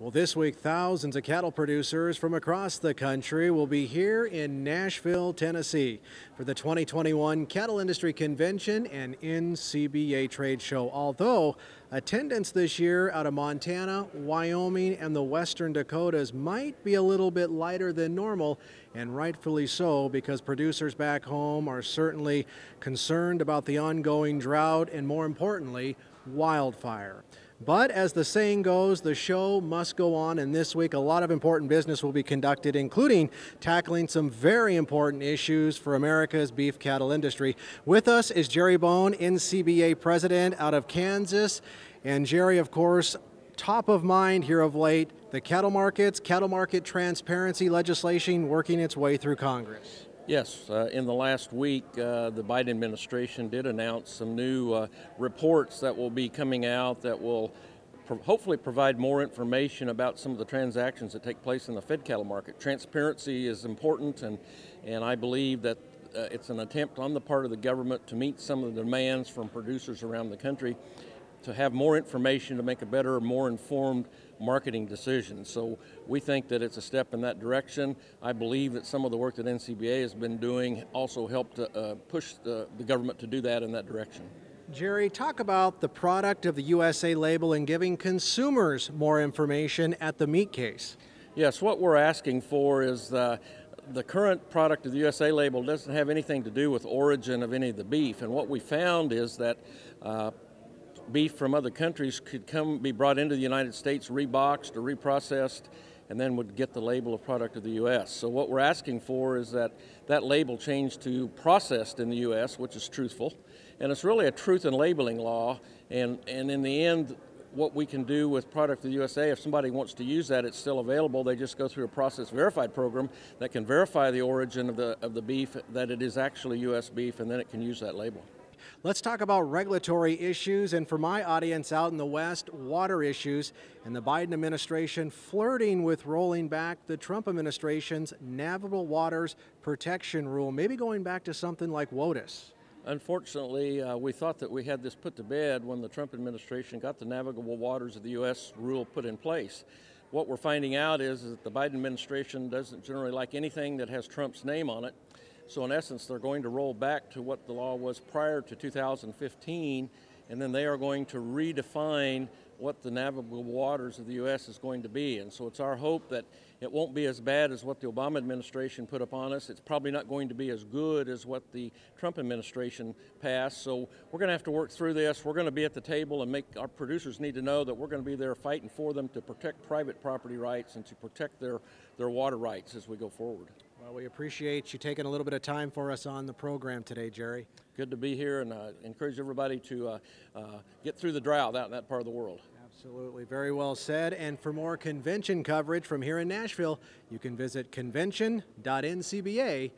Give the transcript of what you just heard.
Well, this week, thousands of cattle producers from across the country will be here in Nashville, Tennessee for the 2021 Cattle Industry Convention and NCBA Trade Show. Although attendance this year out of Montana, Wyoming, and the Western Dakotas might be a little bit lighter than normal, and rightfully so, because producers back home are certainly concerned about the ongoing drought and, more importantly, wildfire. But as the saying goes, the show must go on, and this week a lot of important business will be conducted, including tackling some very important issues for America's beef cattle industry. With us is Jerry Bone, NCBA president out of Kansas. And Jerry, of course, top of mind here of late, the cattle market transparency legislation working its way through Congress. Yes, in the last week, the Biden administration did announce some new reports that will be coming out that will hopefully provide more information about some of the transactions that take place in the fed cattle market. Transparency is important, and I believe that it's an attempt on the part of the government to meet some of the demands from producers around the country to have more information to make a better, more informed marketing decision. So we think that it's a step in that direction. I believe that some of the work that NCBA has been doing also helped push the government to do that in that direction. Jerry, talk about the product of the USA label and giving consumers more information at the meat case. Yes, what we're asking for is the current product of the USA label doesn't have anything to do with origin of any of the beef, and what we found is that beef from other countries could be brought into the United States, reboxed or reprocessed, and then would get the label of product of the U.S. So what we're asking for is that label change to processed in the U.S., which is truthful, and it's really a truth in labeling law, and in the end, what we can do with product of the USA, if somebody wants to use that, it's still available. They just go through a process verified program that can verify the origin of the beef, that it is actually U.S. beef, and then it can use that label. Let's talk about regulatory issues, and for my audience out in the West, water issues, and the Biden administration flirting with rolling back the Trump administration's navigable waters protection rule, maybe going back to something like WOTUS. Unfortunately, we thought that we had this put to bed when the Trump administration got the navigable waters of the U.S. rule put in place. What we're finding out is that the Biden administration doesn't generally like anything that has Trump's name on it. So in essence, they're going to roll back to what the law was prior to 2015, and then they are going to redefine what the navigable waters of the U.S. is going to be. And so it's our hope that it won't be as bad as what the Obama administration put upon us. It's probably not going to be as good as what the Trump administration passed. So we're going to have to work through this. We're going to be at the table, and our producers need to know that we're going to be there fighting for them to protect private property rights and to protect their water rights as we go forward. Well, we appreciate you taking a little bit of time for us on the program today, Jerry. Good to be here, and encourage everybody to get through the drought out in that part of the world. Absolutely. Very well said. And for more convention coverage from here in Nashville, you can visit convention.ncba.org.